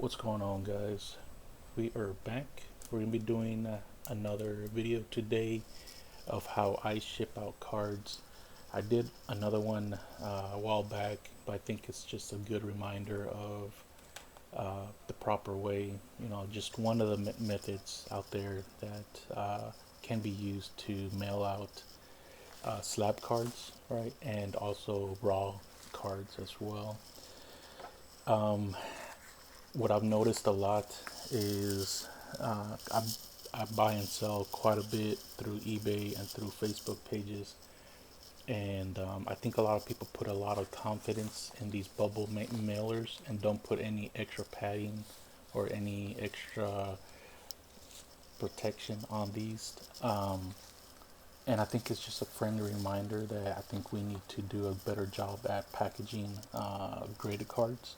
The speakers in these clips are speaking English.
What's going on, guys? We are back. We're gonna be doing another video today of how I ship out cards. I did another one a while back, but I think it's just a good reminder of the proper way, just one of the methods out there that can be used to mail out slab cards, right? And also raw cards as well. Um, what I've noticed a lot is I buy and sell quite a bit through eBay and through Facebook pages, and I think a lot of people put a lot of confidence in these bubble mailers and don't put any extra padding or any extra protection on these. And I think it's just a friendly reminder that I think we need to do a better job at packaging graded cards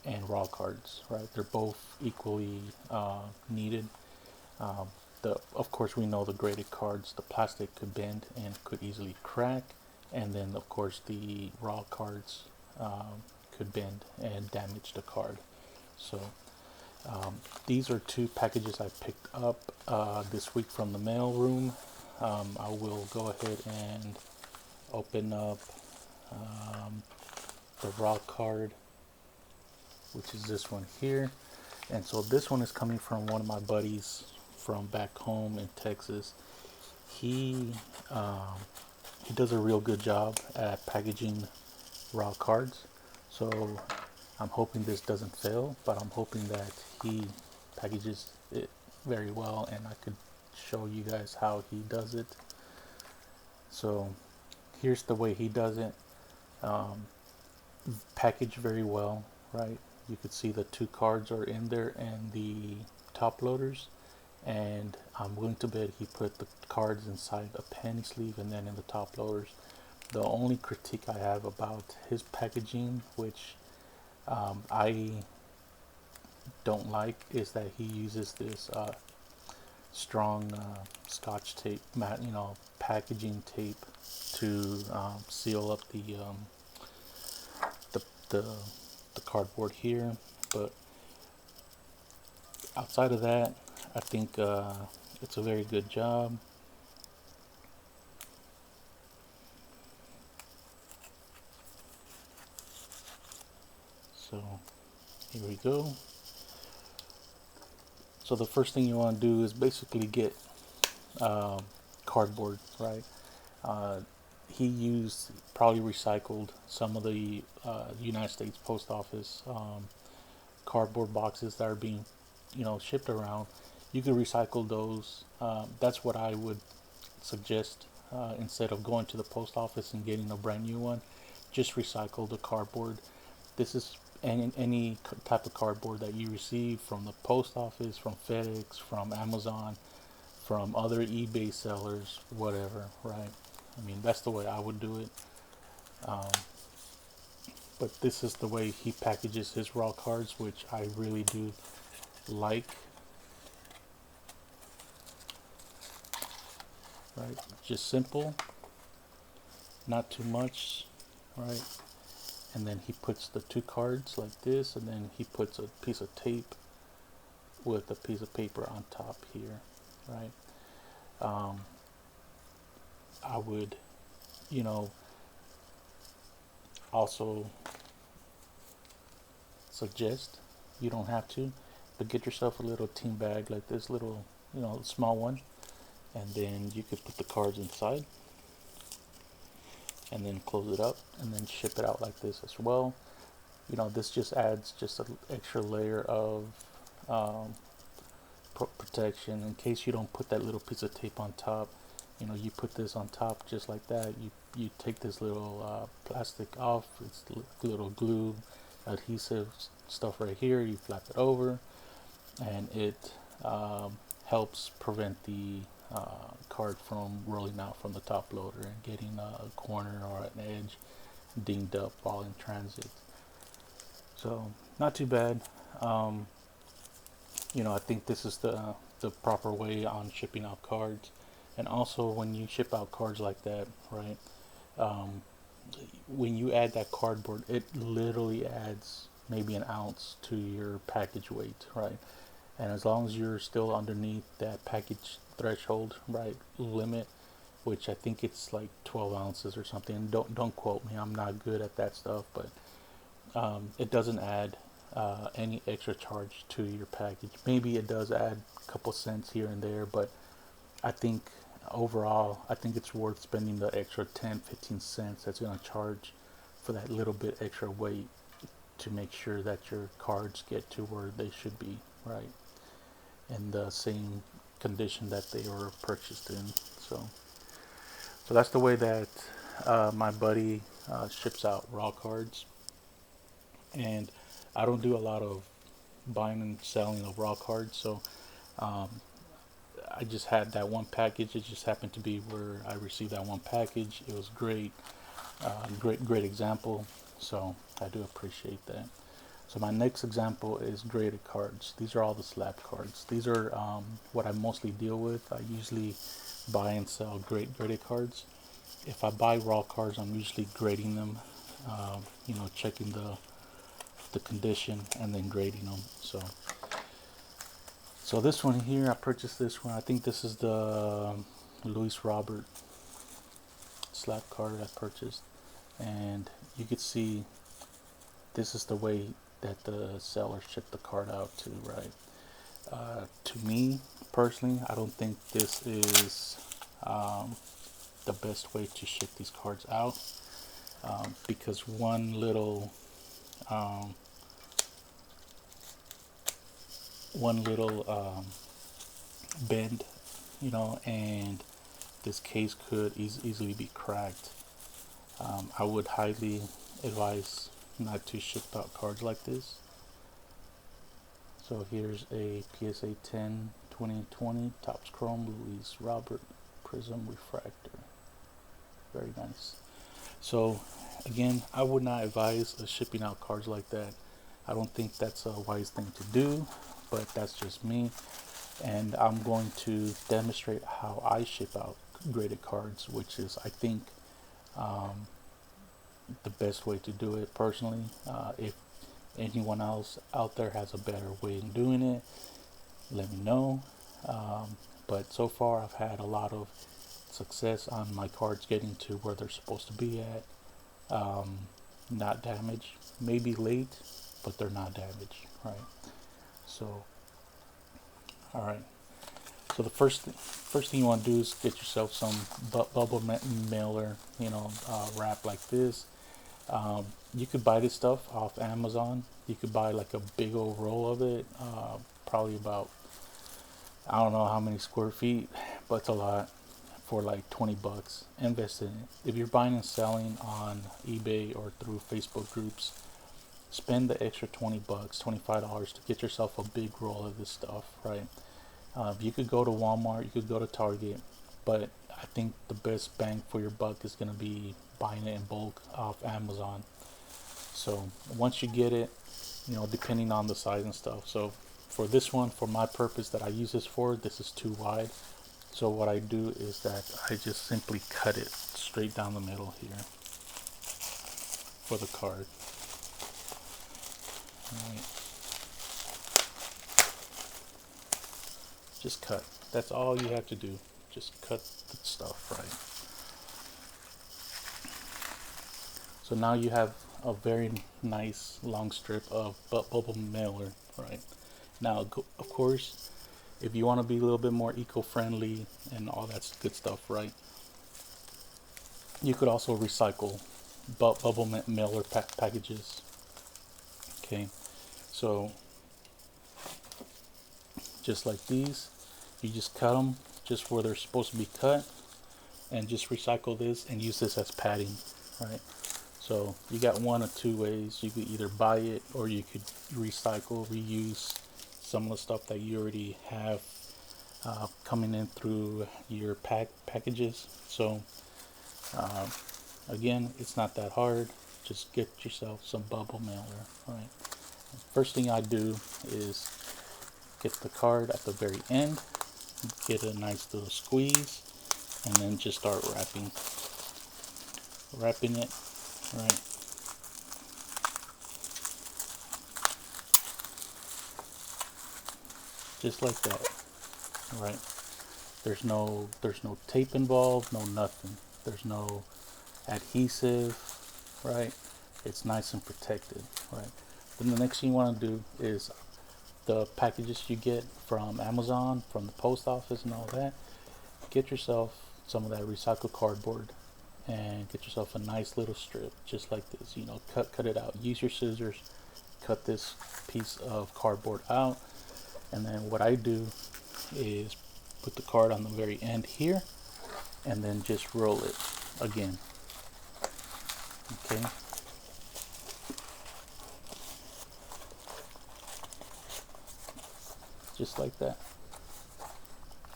and raw cards, right? They're both equally needed. Um, of course, we know the graded cards, the plastic could bend and could easily crack, and then of course the raw cards could bend and damage the card. So these are two packages I picked up this week from the mail room. I will go ahead and open up the raw card, which is this one here. And so this one is coming from one of my buddies from back home in Texas. He he does a real good job at packaging raw cards. So I'm hoping this doesn't fail, but I'm hoping that he packages it very well and I could show you guys how he does it. So here's the way he does it. Um, Packaged very well, right? You could see the two cards are in there and the top loaders, and I'm willing to bet he put the cards inside a penny sleeve and then in the top loaders. The only critique I have about his packaging, which I don't like, is that he uses this strong scotch tape, packaging tape to seal up the, the the cardboard here. But outside of that, I think it's a very good job. So here we go. So the first thing you want to do is basically get cardboard, right? Uh, he used, probably recycled some of the United States Post Office cardboard boxes that are being, shipped around. You could recycle those. That's what I would suggest, instead of going to the post office and getting a brand new one. Just recycle the cardboard. This is any type of cardboard that you receive from the post office, from FedEx, from Amazon, from other eBay sellers, whatever, right? I mean, that's the way I would do it. Um, but this is the way he packages his raw cards, which I really do like. Right, just simple, not too much, right? And then he puts the two cards like this, and then he puts a piece of tape with a piece of paper on top here, right? Um, I would, you know, also suggest, you don't have to, but get yourself a little team bag like this, little, small one, and then you could put the cards inside and then close it up and then ship it out like this as well. This just adds just an extra layer of um, protection in case you don't put that little piece of tape on top. You put this on top just like that. You take this little plastic off. It's little glue, adhesive stuff right here. You flap it over, and it helps prevent the card from rolling out from the top loader and getting a corner or an edge dinged up while in transit. So not too bad. Um, I think this is the proper way on shipping out cards. And also, when you ship out cards like that, right? Um, when you add that cardboard, it literally adds maybe an ounce to your package weight, right? And as long as you're still underneath that package threshold, right, limit, which I think it's like 12 ounces or something. Don't quote me. I'm not good at that stuff, but it doesn't add any extra charge to your package. Maybe it does add a couple cents here and there, but I think overall, I think it's worth spending the extra 10, 15 cents that's going to charge for that little bit extra weight to make sure that your cards get to where they should be, right? In the same condition that they were purchased in. So that's the way that my buddy ships out raw cards. And I don't do a lot of buying and selling of raw cards, so um, I just had that one package. It just happened to be where I received that one package. It was great, great example. So I do appreciate that. So my next example is graded cards. These are all the slab cards. These are what I mostly deal with. I usually buy and sell graded cards. If I buy raw cards, I'm usually grading them. Checking the condition and then grading them. So this one here, I purchased this one. I think this is the Louis Robert slab card I purchased, and you could see this is the way that the seller shipped the card out to, right? To me personally, I don't think this is the best way to ship these cards out, because one little um, bend, and this case could easily be cracked. I would highly advise not to ship out cards like this. So here's a PSA 10 2020 Topps Chrome Louis Robert Prism Refractor. Very nice. So again, I would not advise shipping out cards like that. I don't think that's a wise thing to do, but that's just me. And I'm going to demonstrate how I ship out graded cards, which is, I think, the best way to do it personally. If anyone else out there has a better way of doing it, let me know. But so far I've had a lot of success on my cards getting to where they're supposed to be at. Not damaged, maybe late, but they're not damaged, right? So alright, so the first thing you want to do is get yourself some bubble mailer, wrap like this. You could buy this stuff off Amazon. You could buy like a big old roll of it, probably about, I don't know how many square feet, but it's a lot, for like 20 bucks. Invest in it. If you're buying and selling on eBay or through Facebook groups, spend the extra 20 bucks, $25 to get yourself a big roll of this stuff, right? You could go to Walmart, you could go to Target, but I think the best bang for your buck is going to be buying it in bulk off Amazon. So once you get it, depending on the size and stuff. So for this one, for my purpose that I use this for, this is too wide. So what I do is that I just simply cut it straight down the middle here for the card. Alright. Just cut. That's all you have to do. Just cut the stuff, right? So now you have a very nice long strip of bubble mailer, right? Now, of course, if you want to be a little bit more eco-friendly and all that good stuff, right? You could also recycle bubble mailer packages. Okay, so just like these, you just cut them just where they're supposed to be cut, and just recycle this and use this as padding, right? So you got one of two ways. You could either buy it, or you could recycle, reuse some of the stuff that you already have coming in through your packages. So again, it's not that hard. Just get yourself some bubble mailer, right? First thing I do is get the card at the very end, get a nice little squeeze, and then just start wrapping it, right? just like that, right? There's no tape involved, no nothing. There's no adhesive, right? It's nice and protected, right? Then the next thing you want to do is the packages you get from Amazon, from the post office and all that, get yourself some of that recycled cardboard and get yourself a nice little strip just like this. You know, cut it out. Use your scissors, cut this piece of cardboard out, and then what I do is put the card on the very end here and then just roll it again. Okay. Just like that.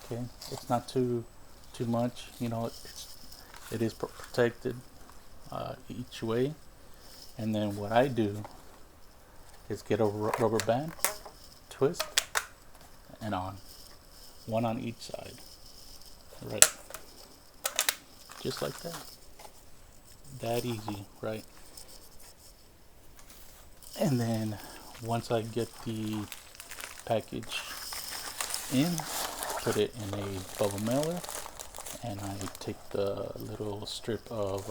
Okay, it's not too much, you know. It is protected each way. And then what I do is get a rubber band, twist, and on. One on each side. Right. Just like that. That easy, right? And then once I get the package in, put it in a bubble mailer, and I take the little strip of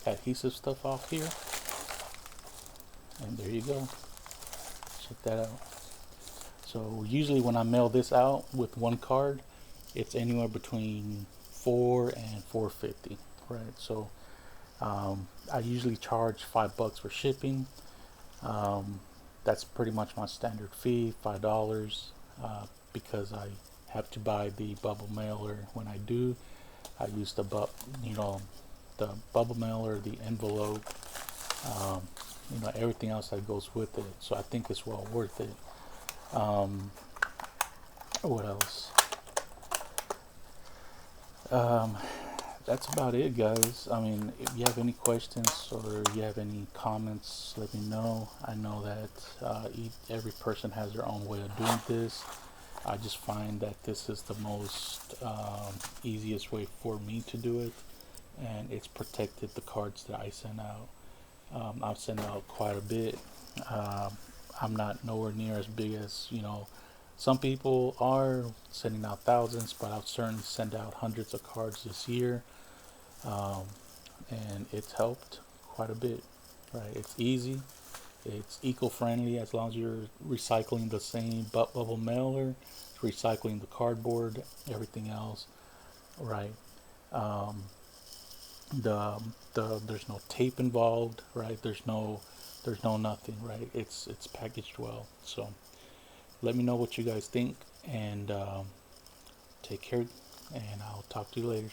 adhesive stuff off here, and there you go. Check that out. So usually when I mail this out with one card, it's anywhere between $4 and $4.50, right? So I usually charge $5 for shipping. That's pretty much my standard fee, $5, because I have to buy the bubble mailer. When I do, I use the the bubble mailer, the envelope, everything else that goes with it. So I think it's well worth it. What else? That's about it, guys. I mean, if you have any questions or you have any comments, let me know. I know that every person has their own way of doing this. I just find that this is the most easiest way for me to do it, and it's protected the cards that I send out. I've sent out quite a bit. I'm not nowhere near as big as, some people are sending out thousands, but I'll certainly send out hundreds of cards this year. And it's helped quite a bit, right? It's easy, it's eco-friendly as long as you're recycling the same bubble mailer, recycling the cardboard, everything else, right? There's no tape involved, right? There's no nothing, right? It's packaged well. So let me know what you guys think, and take care, and I'll talk to you later.